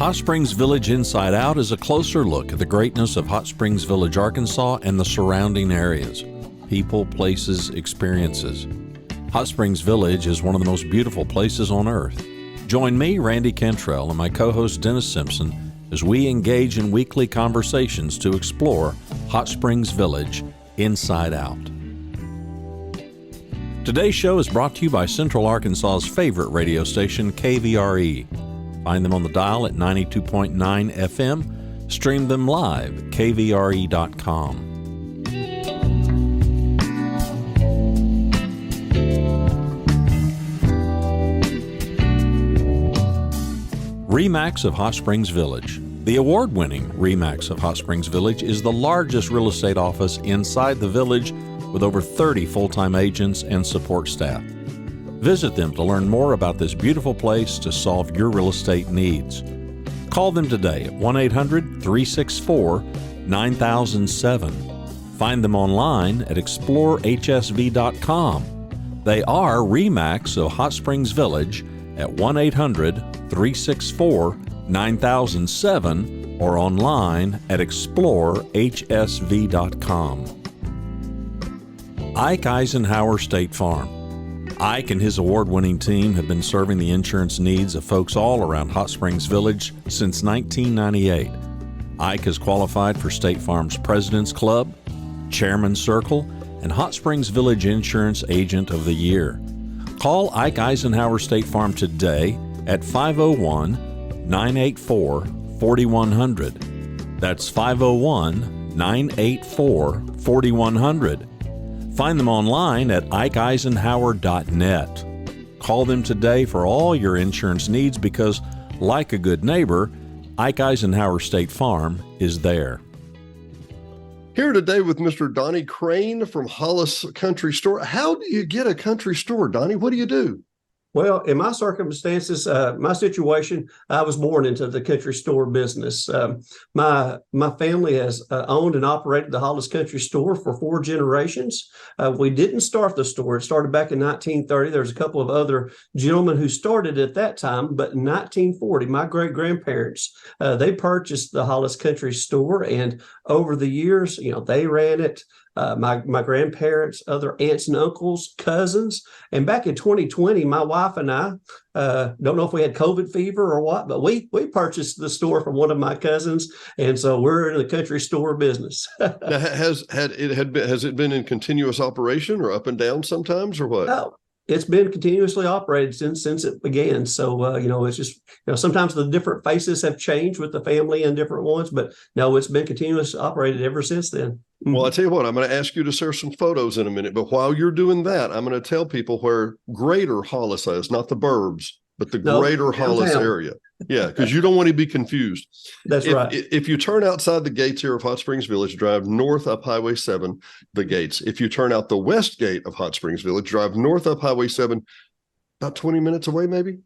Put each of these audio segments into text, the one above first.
Hot Springs Village Inside Out is a closer look at the greatness of Hot Springs Village, Arkansas and the surrounding areas. People, places, experiences. Hot Springs Village is one of the most beautiful places on earth. Join me, Randy Cantrell, and my co-host Dennis Simpson as we engage in weekly conversations to explore Hot Springs Village Inside Out. Today's show is brought to you by Central Arkansas's favorite radio station, KVRE. Find them on the dial at 92.9 FM. Stream them live at kvre.com. RE/MAX of Hot Springs Village. The award-winning RE/MAX of Hot Springs Village is the largest real estate office inside the village with over 30 full-time agents and support staff. Visit them to learn more about this beautiful place to solve your real estate needs. Call them today at 1-800-364-9007. Find them online at explorehsv.com. They are RE/MAX of Hot Springs Village at 1-800-364-9007 or online at explorehsv.com. Ike Eisenhower State Farm. Ike and his award-winning team have been serving the insurance needs of folks all around Hot Springs Village since 1998. Ike has qualified for State Farm's President's Club, Chairman's Circle, and Hot Springs Village Insurance Agent of the Year. Call Ike Eisenhower State Farm today at 501-984-4100. That's 501-984-4100. Find them online at ikeeisenhower.net. Call them today for all your insurance needs because, like a good neighbor, Ike Eisenhower State Farm is there. Here today with Mr. Donnie Crane from Hollis Country Store. How do you get a country store, Donnie? What do you do? Well, in my circumstances, my situation, I was born into the country store business. My family has owned and operated the Hollis Country Store for 4 generations. We didn't start the store. It started back in 1930. There's a couple of other gentlemen who started at that time, but in 1940, my great-grandparents, they purchased the Hollis Country Store, and over the years, they ran it. My grandparents, other aunts and uncles, cousins. And back in 2020, my wife and I, don't know if we had COVID fever or what, but we purchased the store from one of my cousins. And so we're in the country store business. Now, has it been in continuous operation or up and down sometimes or what? Oh, it's been continuously operated since it began. So, it's just, sometimes the different faces have changed with the family and different ones, but no, it's been continuously operated ever since then. Well, I tell you what, I'm going to ask you to share some photos in a minute, but while you're doing that, I'm going to tell people where greater Hollis is, not the burbs, but the greater Hollis area. Yeah, because you don't want to be confused. That's right. If you turn outside the gates here of Hot Springs Village, drive north up Highway 7, the gates. If you turn out the west gate of Hot Springs Village, drive north up Highway 7, about 20 minutes away, maybe.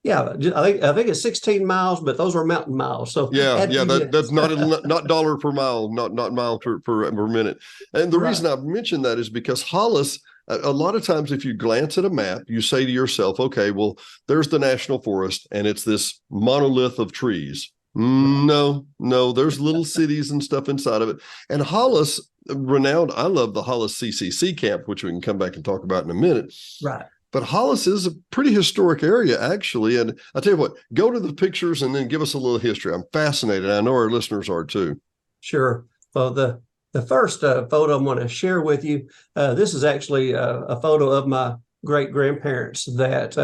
Yeah, I think it's 16 miles, but those are mountain miles. So that's not dollar per mile, not mile per minute. And the reason I've mentioned that is because Hollis, a lot of times if you glance at a map, you say to yourself, okay, well, there's the National Forest and it's this monolith of trees. No, there's little cities and stuff inside of it. And Hollis, renowned, I love the Hollis CCC camp, which we can come back and talk about in a minute. Right. But Hollis is a pretty historic area, actually. And I'll tell you what, go to the pictures and then give us a little history. I'm fascinated. I know our listeners are too. Sure. Well, the first photo I'm going to share with you, this is actually a photo of my great-grandparents that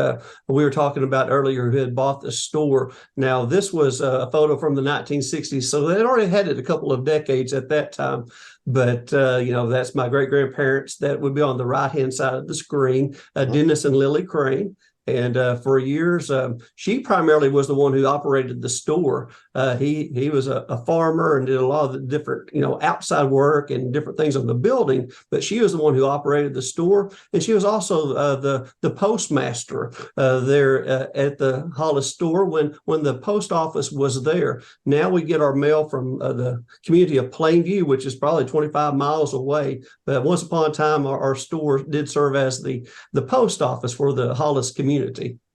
we were talking about earlier who had bought the store. Now, this was a photo from the 1960s, so they had already had it a couple of decades at that time. But, that's my great-grandparents. That would be on the right-hand side of the screen, Dennis and Lily Crane. And for years, she primarily was the one who operated the store. He was a farmer and did a lot of the different, outside work and different things on the building. But she was the one who operated the store, and she was also the postmaster there at the Hollis store when the post office was there. Now we get our mail from the community of Plainview, which is probably 25 miles away. But once upon a time, our store did serve as the post office for the Hollis community.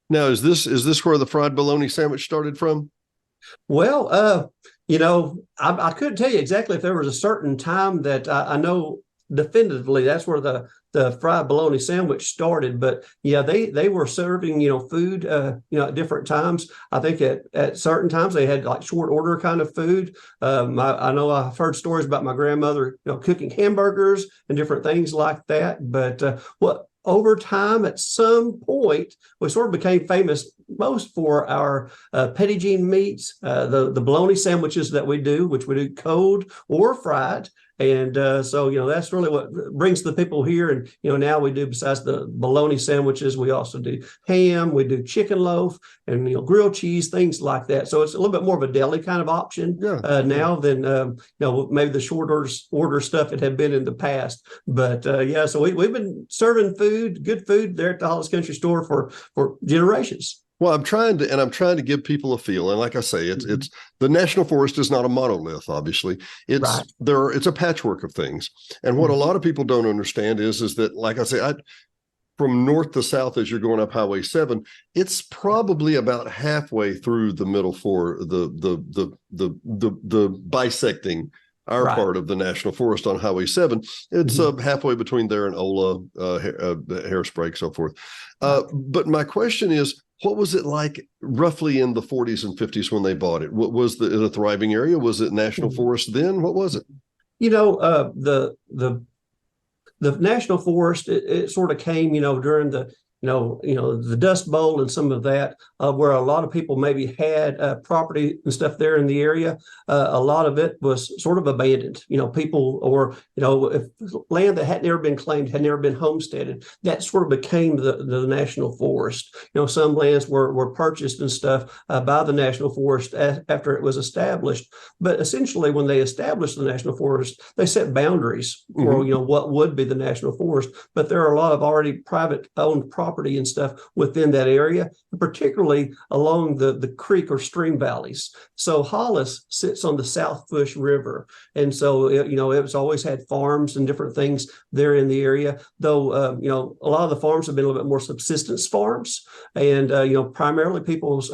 Now, is this where the fried bologna sandwich started from? Well, I couldn't tell you exactly if there was a certain time that I know definitively that's where the fried bologna sandwich started. But yeah, they were serving, food, at different times. I think at certain times they had like short order kind of food. I know I've heard stories about my grandmother, cooking hamburgers and different things like that. But what over time, at some point, we sort of became famous most for our petit jean meats, the bologna sandwiches that we do, which we do cold or fried. And so, that's really what brings the people here. And, now we do, besides the bologna sandwiches, we also do ham, we do chicken loaf and, grilled cheese, things like that. So it's a little bit more of a deli kind of option now than, maybe the short order stuff it had been in the past. But so we've been serving good food there at the Hollis Country Store for generations. Well, I'm trying to give people a feel. And like I say, it's the National Forest is not a monolith, obviously. It's a patchwork of things. And what a lot of people don't understand is that, like I say, from north to south, as you're going up Highway 7, it's probably about halfway through the middle for the bisecting our part of the National Forest on Highway 7. It's halfway between there and Ola, Hairspray, so forth. But my question is, what was it like roughly in the 40s and 50s when they bought it? What was it a thriving area? Was it National Forest then? What was it? The National Forest, it sort of came, during the Dust Bowl and some of that, where a lot of people maybe had property and stuff there in the area. A lot of it was sort of abandoned, people, or, if land that had never been claimed, had never been homesteaded, that sort of became the National Forest. Some lands were purchased and stuff by the National Forest after it was established. But essentially, when they established the National Forest, they set boundaries for, what would be the National Forest. But there are a lot of already private owned property and stuff within that area, particularly along the creek or stream valleys. So Hollis sits on the South Bush River. And so, it's always had farms and different things there in the area, though, a lot of the farms have been a little bit more subsistence farms. And, primarily people's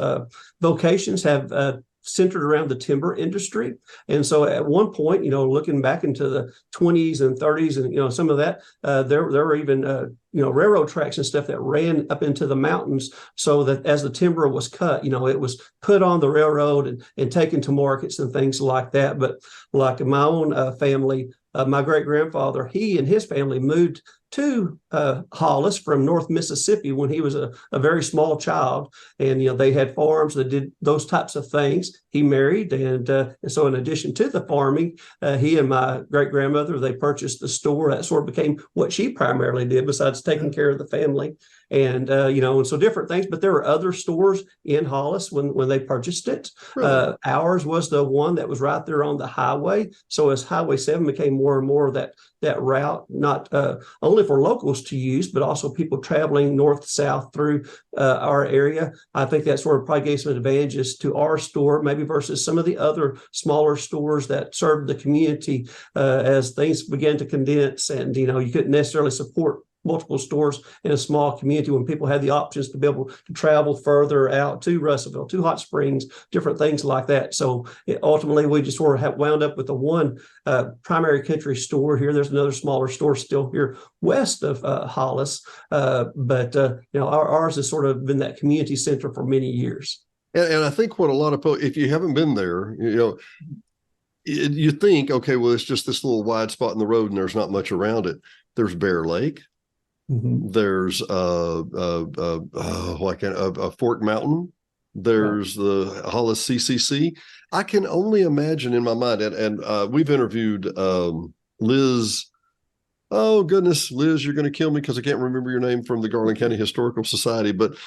vocations have centered around the timber industry. And so at one point, looking back into the 20s and 30s and, some of that, there were even, railroad tracks and stuff that ran up into the mountains, so that as the timber was cut, it was put on the railroad and taken to markets and things like that. But like in my own family, my great-grandfather, he and his family moved to Hollis from North Mississippi when he was a very small child. And, they had farms that did those types of things. He married. And so in addition to the farming, he and my great-grandmother, they purchased the store. That sort of became what she primarily did besides taking care of the family. And, and so different things, but there were other stores in Hollis when they purchased it. Really? Ours was the one that was right there on the highway. So as Highway 7 became more and more of that route, not only for locals to use, but also people traveling north, south through our area, I think that sort of probably gave some advantages to our store, maybe versus some of the other smaller stores that served the community as things began to condense. And, you couldn't necessarily support multiple stores in a small community when people had the options to be able to travel further out to Russellville, to Hot Springs, different things like that. So ultimately, we just sort of wound up with the one primary country store here. There's another smaller store still here west of Hollis, but ours has sort of been that community center for many years. And I think what a lot of people, if you haven't been there, you think, okay, well, it's just this little wide spot in the road and there's not much around it. There's Bear Lake. Mm-hmm. There's a Fort Mountain. There's the Hollis CCC. I can only imagine in my mind, and we've interviewed Liz. Oh goodness, Liz, you're going to kill me because I can't remember your name, from the Garland County Historical Society. But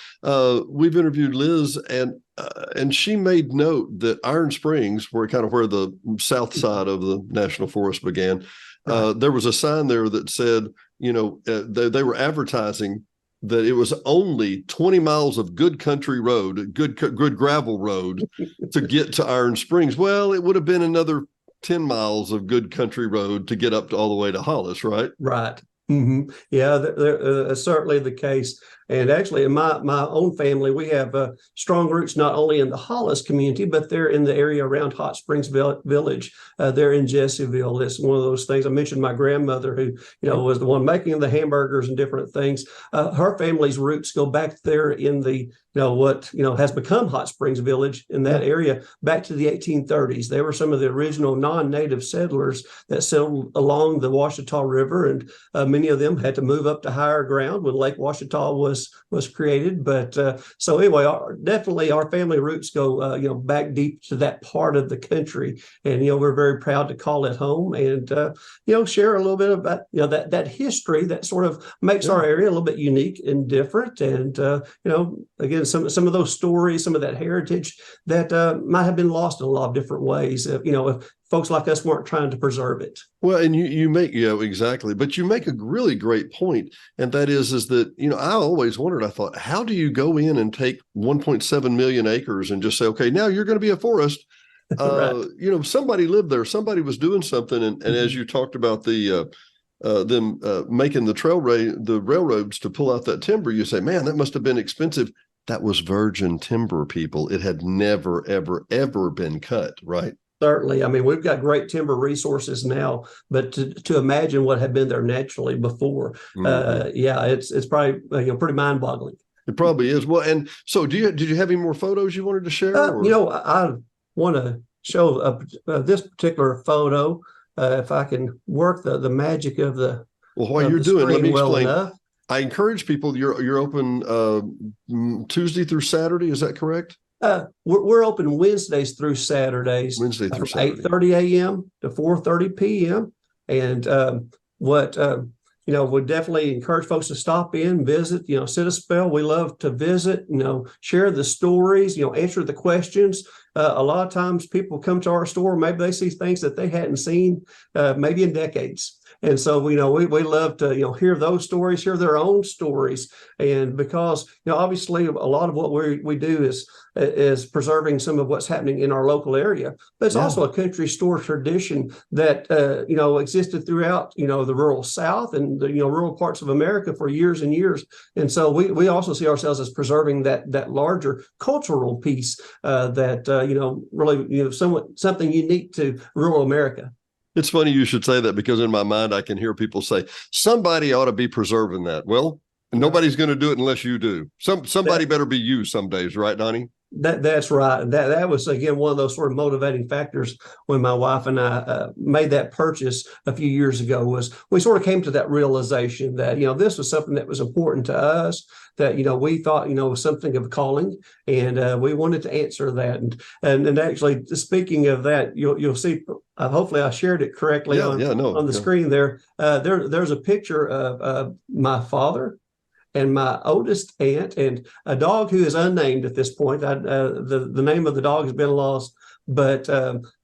we've interviewed Liz, and she made note that Iron Springs, where the south side of the National Forest began, there was a sign there that said, they were advertising that it was only 20 miles of good country road, good gravel road to get to Iron Springs. Well, it would have been another 10 miles of good country road to get up to all the way to Hollis, right? Right. Mm-hmm. Yeah, that's certainly the case. And actually, in my own family, we have strong roots not only in the Hollis community, but they're in the area around Hot Springs Village. They're in Jessieville. It's one of those things. I mentioned my grandmother, who was the one making the hamburgers and different things. Her family's roots go back there in the what has become Hot Springs Village in that area back to the 1830s. They were some of the original non-native settlers that settled along the Ouachita River, and many of them had to move up to higher ground when Lake Ouachita was created. But so anyway, definitely our family roots go back deep to that part of the country, and we're very proud to call it home, and share a little bit about that history that sort of makes our area a little bit unique and different, and again, some of those stories, some of that heritage that might have been lost in a lot of different ways, if folks like us weren't trying to preserve it. Well, and you make, exactly. But you make a really great point. And that is that, I always wondered, I thought, how do you go in and take 1.7 million acres and just say, okay, now you're going to be a forest? Right. Somebody lived there, somebody was doing something. And as you talked about them making the railroads to pull out that timber, you say, man, that must have been expensive. That was virgin timber, people. It had never, ever, ever been cut, right? Certainly. I mean, we've got great timber resources now, but to imagine what had been there naturally before, it's probably pretty mind-boggling. It probably is. Well, and so did you have any more photos you wanted to share? I want to show this particular photo, if I can work the magic of the. Well, while you're doing, let me explain. Enough. I encourage people. You're open Tuesday through Saturday. Is that correct? We're open Wednesdays through Saturdays. Wednesday through Saturday. 8:30 a.m. to 4:30 p.m. And would definitely encourage folks to stop in, visit, sit a spell. We love to visit, share the stories, answer the questions. A lot of times people come to our store, maybe they see things that they hadn't seen maybe in decades. And so, we love to, hear those stories, hear their own stories. And because, obviously a lot of what we do is preserving some of what's happening in our local area, but it's also a country store tradition that, existed throughout, the rural South and the, rural parts of America for years and years. And so we also see ourselves as preserving that larger cultural piece that, really, something unique to rural America. It's funny you should say that, because in my mind, I can hear people say, somebody ought to be preserving that. Well, nobody's going to do it unless you do. Somebody better be you some days, right, Donnie? That's right. That was, again, one of those sort of motivating factors when my wife and I made that purchase a few years ago. Was we sort of came to that realization that, this was something that was important to us, that, we thought, was something of a calling, and we wanted to answer that. And actually, speaking of that, you'll see, hopefully I shared it correctly on the screen there. There's a picture of my father and my oldest aunt and a dog who is unnamed at this point. The name of the dog has been lost, but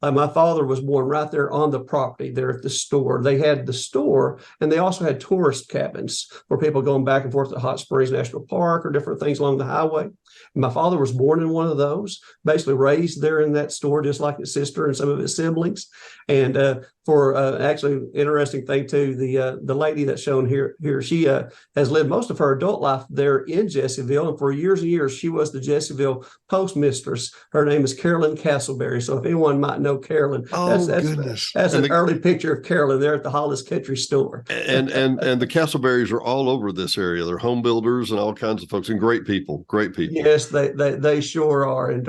my father was born right there on the property there at the store. They had the store, and they also had tourist cabins for people going back and forth to Hot Springs National Park or different things along the highway. My father was born in one of those, basically raised there in that store, just like his sister and some of his siblings. And for actually interesting thing too, the lady that's shown here, she has lived most of her adult life there in Jessieville, and for years and years she was the Jessieville postmistress. Her name is Carolyn Castleberry. So if anyone might know Carolyn, that's an early picture of Carolyn there at the Hollis Country Store. And the Castleberries are all over this area. They're home builders and all kinds of folks, and great people. Yes, they sure are, and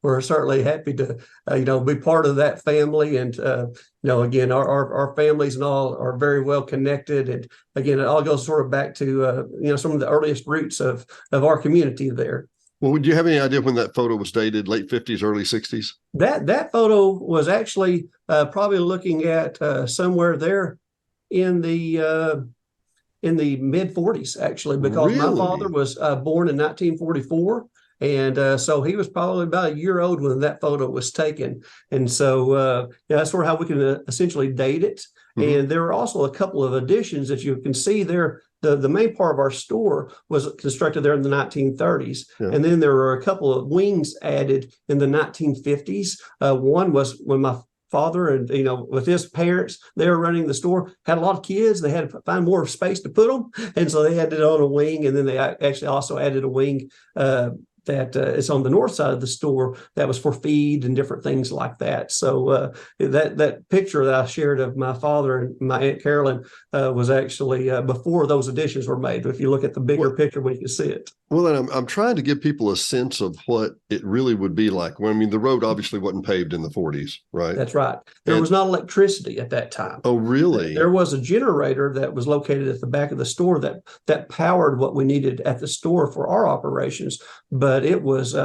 we're certainly happy to be part of that family. And again, our families and all are very well connected. And again, it all goes sort of back to some of the earliest roots of our community there. Well, would you have any idea when that photo was dated? Late 50s, early 60s? That photo was actually probably looking at somewhere there in the mid 40s, actually, because my father was born in 1944. And so he was probably about a year old when that photo was taken. And so that's sort of how we can essentially date it. Mm-hmm. And there are also a couple of additions that you can see there. The main part of our store was constructed there in the 1930s. Yeah. And then there were a couple of wings added in the 1950s. One was when my father and, with his parents, they were running the store, had a lot of kids. They had to find more space to put them. And so they had it on a wing. And then they actually also added a wing that is on the north side of the store that was for feed and different things like that. So that picture that I shared of my father and my Aunt Carolyn was actually before those additions were made. If you look at the bigger picture, we can see it. Well, and I'm trying to give people a sense of what it really would be like. Well, I mean, the road obviously wasn't paved in the 40s, right? That's right. There was not electricity at that time. Oh, really? There was a generator that was located at the back of the store that powered what we needed at the store for our operations. But it was,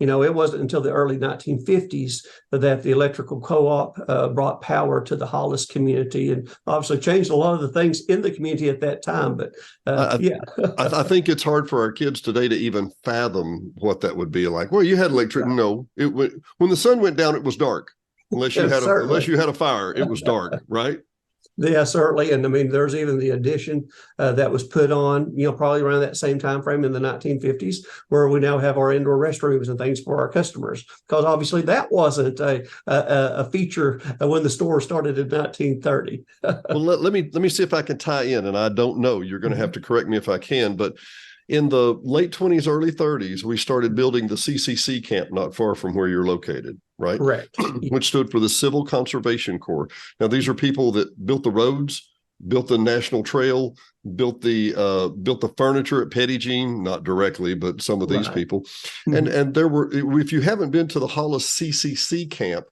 it wasn't until the early 1950s that the electrical co-op brought power to the Hollis community, and obviously changed a lot of the things in the community at that time. But I think it's hard for our kids today to even fathom what that would be like. Well, you had electricity. No, when the sun went down, it was dark. Unless you had a fire, it was dark, right? Yeah, certainly. And I mean, there's even the addition that was put on, probably around that same time frame in the 1950s, where we now have our indoor restrooms and things for our customers. Because obviously that wasn't a feature when the store started in 1930. Well, let me see if I can tie in. And I don't know. You're going to have to correct me if I can. But in the late 20s, early 30s, we started building the CCC camp not far from where you're located, right? Correct. Which stood for the Civil Conservation Corps. Now, these are people that built the roads, built the National Trail, built the furniture at Petit Jean, not directly, but some of these people. Mm-hmm. And there were, if you haven't been to the Hollis CCC camp,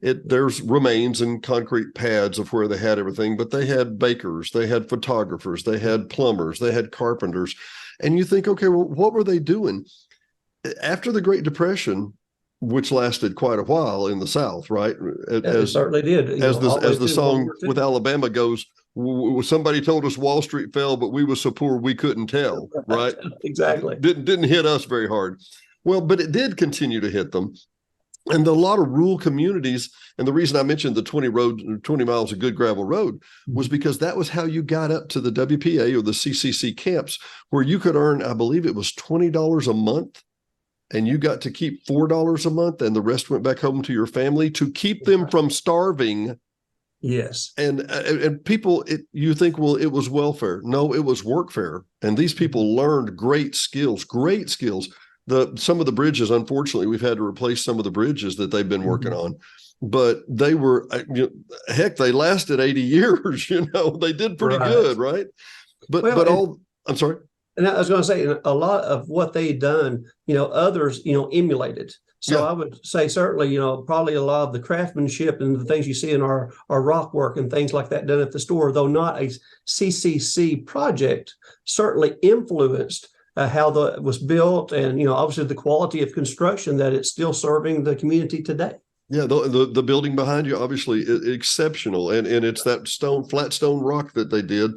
there's remains and concrete pads of where they had everything, but they had bakers, they had photographers, they had plumbers, they had carpenters. And you think, okay, well, what were they doing? After the Great Depression, which lasted quite a while in the South, right? It certainly did. As the song with Alabama goes, somebody told us Wall Street fell, but we were so poor we couldn't tell, right? Exactly. Didn't hit us very hard. Well, but it did continue to hit them. And a lot of rural communities, and the reason I mentioned the 20 miles of good gravel road was because that was how you got up to the WPA or the CCC camps, where you could earn, I believe it was $20 a month, and you got to keep $4 a month, and the rest went back home to your family to keep them from starving. Yes. And people, you think, well, it was welfare. No, it was workfare. And these people learned great skills. Some of the bridges, unfortunately, we've had to replace some of the bridges that they've been working on, but they were, heck, they lasted 80 years, they did pretty good. Right. I'm sorry. And I was going to say, a lot of what they'd done, others, emulated. So I would say certainly, probably a lot of the craftsmanship and the things you see in our rock work and things like that done at the store, though not a CCC project, certainly influenced how it was built, and obviously the quality of construction that it's still serving the community today. Yeah, the building behind you obviously exceptional, and it's that flat stone rock that they did,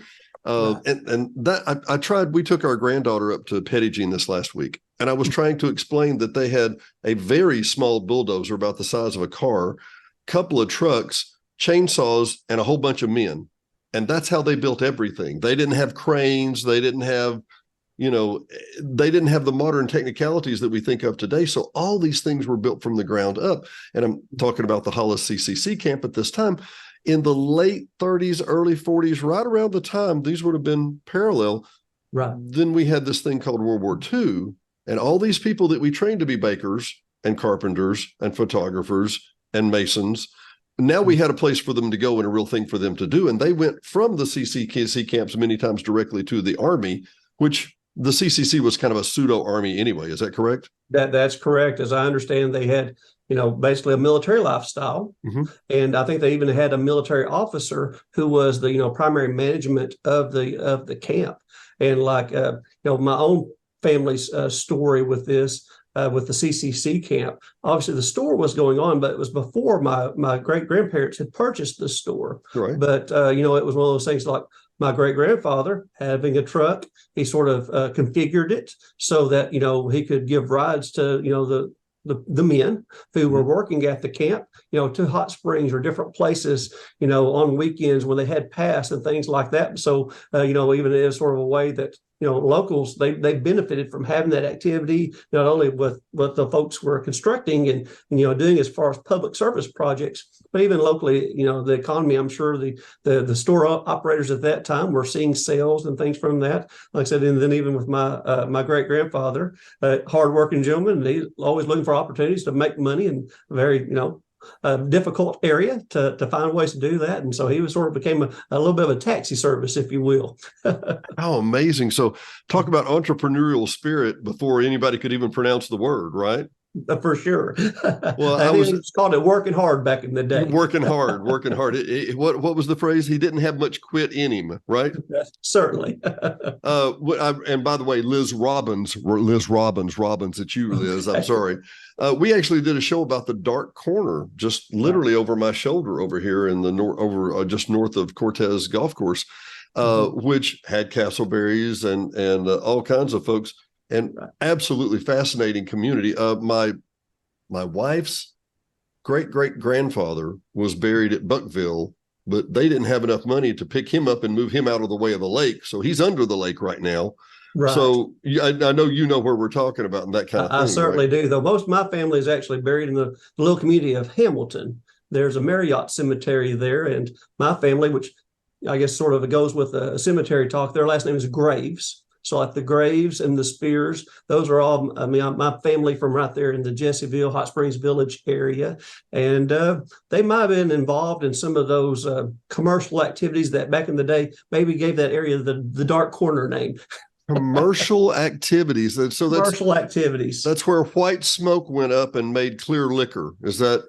and that I tried. We took our granddaughter up to Petit Jean this last week, and I was trying to explain that they had a very small bulldozer about the size of a car, couple of trucks, chainsaws, and a whole bunch of men, and that's how they built everything. They didn't have cranes. They didn't have the modern technicalities that we think of today. So all these things were built from the ground up. And I'm talking about the Hollis CCC camp at this time. In the late 30s, early 40s, right around the time these would have been parallel. Right. Then we had this thing called World War II. And all these people that we trained to be bakers and carpenters and photographers and masons, now we had a place for them to go and a real thing for them to do. And they went from the CCC camps many times directly to the Army, which the CCC was kind of a pseudo army anyway. Is that correct? That's correct. As I understand, they had, basically a military lifestyle. Mm-hmm. And I think they even had a military officer who was the, primary management of the camp. And like, my own family's story with this, with the CCC camp, obviously the store was going on, but it was before my great grandparents had purchased the store. Right. But, it was one of those things like, my great-grandfather having a truck, he sort of configured it so that, he could give rides to, the men who were working at the camp, to hot springs or different places, on weekends when they had pass and things like that. So, even as sort of a way that, locals, they benefited from having that activity, not only with what the folks were constructing and doing as far as public service projects, but even locally, the economy. I'm sure the store operators at that time were seeing sales and things from that. Like I said, and then even with my great grandfather, hardworking gentleman, he's always looking for opportunities to make money, and very a difficult area to find ways to do that. And so he was sort of became a little bit of a taxi service, if you will. How amazing. So talk about entrepreneurial spirit before anybody could even pronounce the word, right? For sure. Well, I was called it working hard back in the day. Working hard. What was the phrase? He didn't have much quit in him, right? Certainly. And by the way, Liz Robbins, it's you, Liz. I'm sorry. We actually did a show about the dark corner, just literally over my shoulder over here in the just north of Cortez Golf Course, which had Castleberries and all kinds of folks. And absolutely fascinating community. My wife's great-great-grandfather was buried at Buckville, but they didn't have enough money to pick him up and move him out of the way of the lake. So he's under the lake right now. Right. So I know where we're talking about and that kind of thing. I certainly do, though. Most of my family is actually buried in the little community of Hamilton. There's a Marriott cemetery there, and my family, which I guess sort of goes with a cemetery talk, their last name is Graves. So like the Graves and the Spears, those are all, my family from right there in the Jesseville, Hot Springs Village area. And they might have been involved in some of those commercial activities that back in the day maybe gave that area the dark corner name. Commercial activities. Commercial activities. That's where white smoke went up and made clear liquor. Is that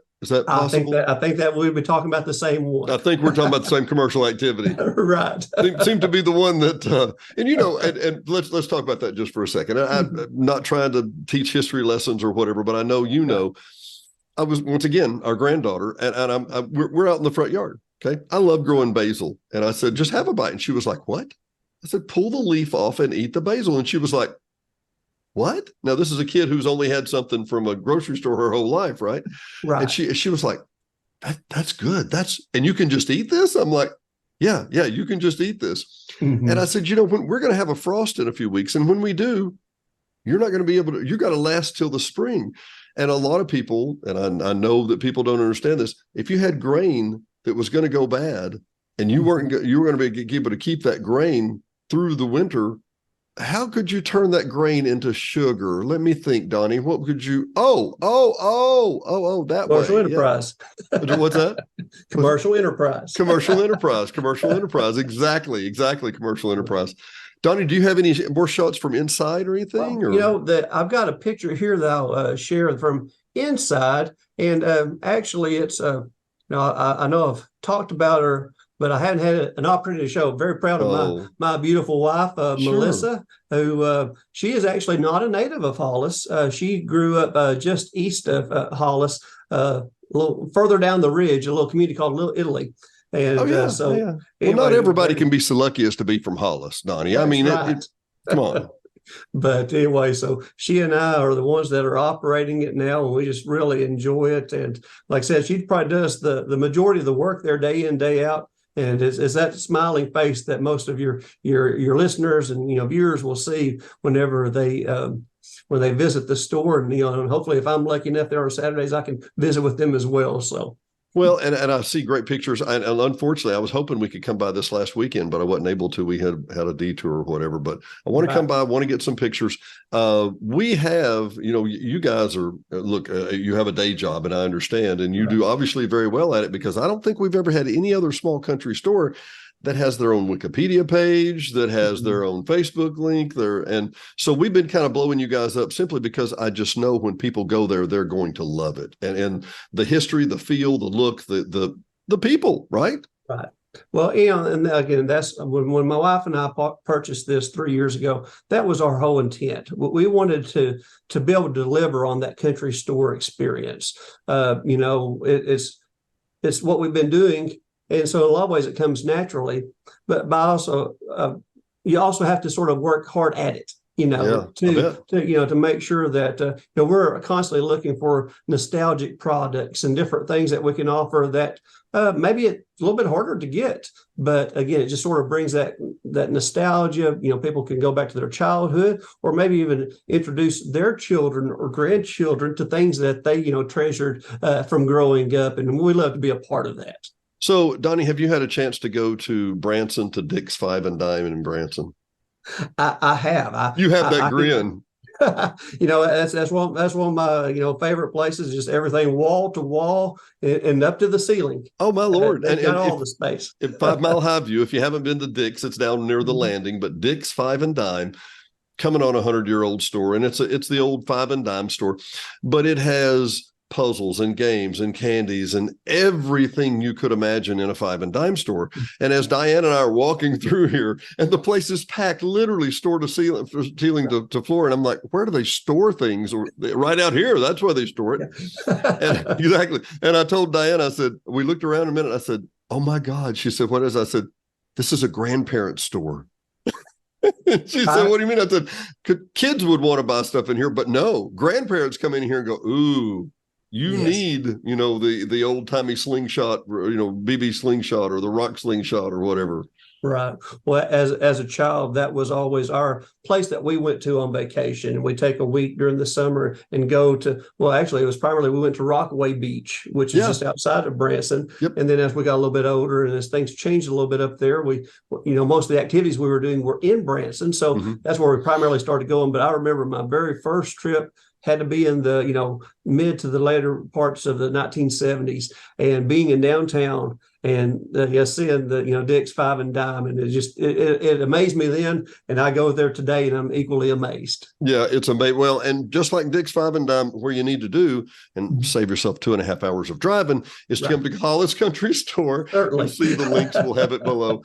possible? I think that we'd be talking about the same one. I think we're talking about the same commercial activity. Right. Seemed to be the one that, and let's talk about that just for a second. I'm not trying to teach history lessons or whatever, but I know I was, once again, our granddaughter, and we're out in the front yard. Okay. I love growing basil. And I said, just have a bite. And she was like, what? I said, pull the leaf off and eat the basil. And she was like, what? Now, this is a kid who's only had something from a grocery store her whole life, right? Right. And she was like, that's good. And you can just eat this? I'm like, yeah, you can just eat this. Mm-hmm. And I said, when we're going to have a frost in a few weeks. And when we do, you're not going to be able to, you got to last till the spring. And a lot of people, and I know that people don't understand this, if you had grain that was going to go bad and you were going to be able to keep that grain through the winter, how could you turn that grain into sugar? Let me think, Donnie. What could you? Oh, that commercial way. Enterprise. Yeah. What's that? Commercial enterprise. Commercial enterprise. Exactly. Commercial enterprise. Donnie, do you have any more shots from inside or anything? Well, I've got a picture here that I'll share from inside, and actually, it's I know I've talked about her, but I hadn't had an opportunity to show. Very proud of my beautiful wife, sure. Melissa, who she is actually not a native of Hollis. She grew up just east of Hollis, a little further down the ridge, a little community called Little Italy. And Well, not everybody can be so lucky as to be from Hollis, Donnie. I mean, right. Come on. But anyway, so she and I are the ones that are operating it now, and we just really enjoy it. And like I said, she probably does the majority of the work there day in, day out. And it's that smiling face that most of your listeners and viewers will see whenever they when they visit the store. And and hopefully, if I'm lucky enough there on Saturdays, I can visit with them as well. So. Well, and I see great pictures. And unfortunately, I was hoping we could come by this last weekend, but I wasn't able to. We had a detour or whatever. But I want to come by. I want to get some pictures. We have, you guys are, you have a day job, and I understand, and you do obviously very well at it, because I don't think we've ever had any other small country store that has their own Wikipedia page, that has their own Facebook link there. And so we've been kind of blowing you guys up simply because I just know when people go there, they're going to love it. And the history, the feel, the look, the people, right? Right. Well, and again, that's when my wife and I purchased this 3 years ago, that was our whole intent. We wanted to be able to deliver on that country store experience. It's what we've been doing. And so in a lot of ways it comes naturally, but by also, you also have to sort of work hard at it. Yeah, I bet. to make sure that we're constantly looking for nostalgic products and different things that we can offer that maybe it's a little bit harder to get, but again, it just sort of brings that nostalgia. People can go back to their childhood, or maybe even introduce their children or grandchildren to things that they treasured from growing up, and we love to be a part of that. So, Donnie, have you had a chance to go to Branson, to Dick's Five and Dime in Branson? I have. You have that grin. That's one of my favorite places. Just everything wall to wall and up to the ceiling. Oh my Lord! And got all the space. At 5 Mile High View, if you haven't been to Dick's, it's down near the landing. But Dick's Five and Dime, coming on 100-year-old store, and it's the old Five and Dime store, but it has puzzles and games and candies and everything you could imagine in a Five and Dime store. And as Diane and I are walking through here, and the place is packed, literally store to ceiling to floor, and I'm like, where do they store things? Or right out here, that's where they store it. And exactly. And I told Diane, I said, we looked around a minute, I said, oh my God. She said, what is it? I said, this is a grandparent store. She said, what do you mean? I said, kids would want to buy stuff in here, but no, grandparents come in here and go, ooh, you need, the old timey slingshot, BB slingshot or the rock slingshot or whatever. Right. Well, as a child, that was always our place that we went to on vacation. And we take a week during the summer and go to, well, actually, it was primarily we went to Rockaway Beach, which is just outside of Branson. Yep. And then as we got a little bit older and as things changed a little bit up there, most of the activities we were doing were in Branson. So that's where we primarily started going. But I remember my very first trip had to be in the mid to the later parts of the 1970s, and being in downtown and seeing the Dick's Five and Dime, and it amazed me then, and I go there today and I'm equally amazed. Yeah, it's amazing. Well, and just like Dick's Five and Dime, where you need to do and save yourself 2.5 hours of driving is to come to Hollis Country Store. Certainly. And see the links. We'll have it below.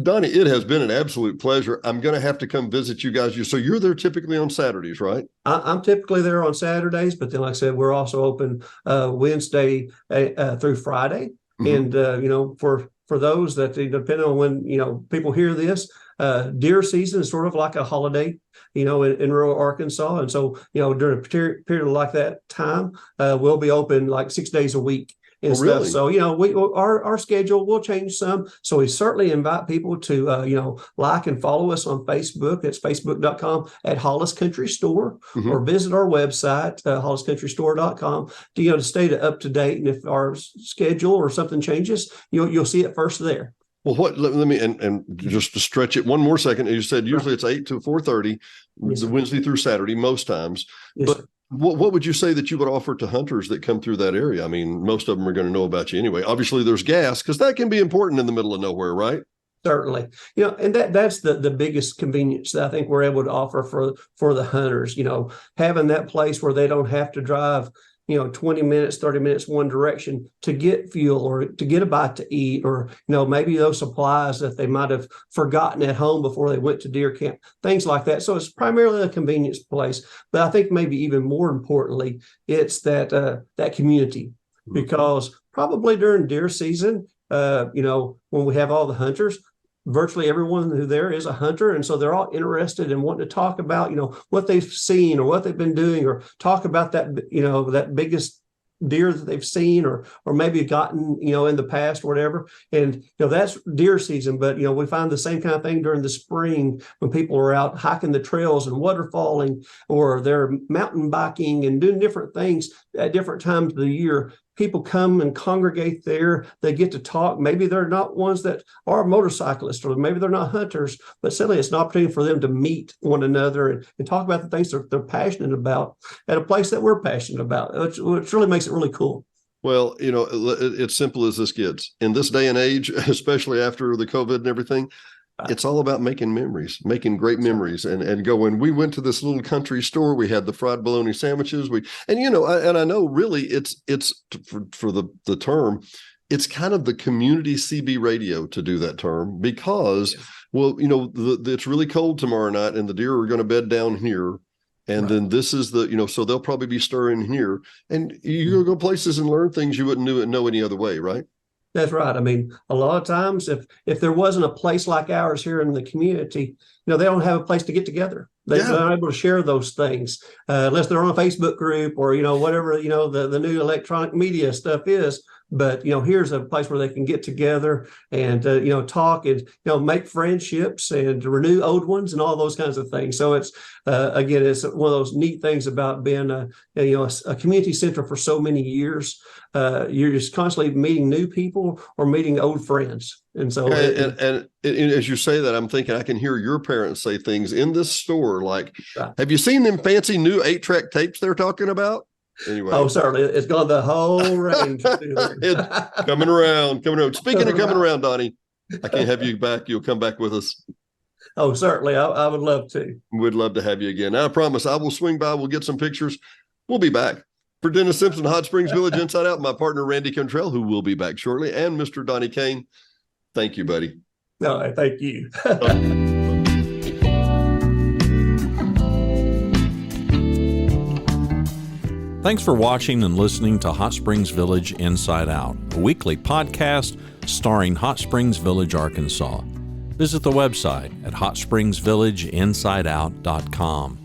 Donnie, it has been an absolute pleasure. I'm going to have to come visit you guys. So you're there typically on Saturdays, right? I'm typically there on Saturdays, but then, like I said, we're also open Wednesday through Friday. And for those that depending on when people hear this, deer season is sort of like a holiday, in rural Arkansas, and so during a period like that time, we'll be open like 6 days a week. And stuff. Really? So, our schedule will change some. So we certainly invite people to, like and follow us on Facebook. It's facebook.com at Hollis Country Store, or visit our website, holliscountrystore.com to stay up to date. And if our schedule or something changes, you'll see it first there. Well, let me, and just to stretch it one more second, you said usually it's 8 to 4:30, Wednesday through Saturday, most times. Yes, but sir. What would you say that you would offer to hunters that come through that area? I mean, most of them are going to know about you anyway. Obviously, there's gas, because that can be important in the middle of nowhere, right? Certainly. And that's the biggest convenience that I think we're able to offer for the hunters, having that place where they don't have to drive 20 minutes, 30 minutes one direction to get fuel or to get a bite to eat, or, maybe those supplies that they might have forgotten at home before they went to deer camp, things like that. So it's primarily a convenience place. But I think maybe even more importantly, it's that community, because probably during deer season, when we have all the hunters, virtually everyone who there is a hunter. And so they're all interested in wanting to talk about, what they've seen or what they've been doing, or talk about that, that biggest deer that they've seen or maybe gotten, in the past or whatever. And, that's deer season. But, we find the same kind of thing during the spring when people are out hiking the trails and waterfalling, or they're mountain biking and doing different things at different times of the year. People come and congregate there. They get to talk. Maybe they're not ones that are motorcyclists, or maybe they're not hunters, but certainly it's an opportunity for them to meet one another and talk about the things that they're passionate about at a place that we're passionate about, which really makes it really cool. Well, it's simple as this gets. In this day and age, especially after the COVID and everything, it's all about making memories, making great memories, and going. We went to this little country store. We had the fried bologna sandwiches. I know really it's for the term, it's kind of the community CB radio to do that term, because, it's really cold tomorrow night and the deer are going to bed down here. And then this is so they'll probably be stirring here, and you go places and learn things you wouldn't know any other way, right? That's right. I mean, a lot of times if there wasn't a place like ours here in the community, they don't have a place to get together. They're not able to share those things unless they're on a Facebook group or, whatever, the new electronic media stuff is. But, here's a place where they can get together and, talk and, make friendships and renew old ones and all those kinds of things. So it's, again, it's one of those neat things about being a community center for so many years. You're just constantly meeting new people or meeting old friends. And so, and as you say that, I'm thinking I can hear your parents say things in this store like, have you seen them fancy new 8-track tapes they're talking about? Anyway. Oh, certainly. It's gone the whole range. It's coming around. Speaking of coming around, Donnie, I can't have you back. You'll come back with us. Oh, certainly. I would love to. We'd love to have you again. I promise I will swing by. We'll get some pictures. We'll be back. For Dennis Simpson, Hot Springs Village Inside Out, my partner, Randy Contrell, who will be back shortly, and Mr. Donnie Kane. Thank you, buddy. All right. Thank you. Thanks for watching and listening to Hot Springs Village Inside Out, a weekly podcast starring Hot Springs Village, Arkansas. Visit the website at hotspringsvillageinsideout.com.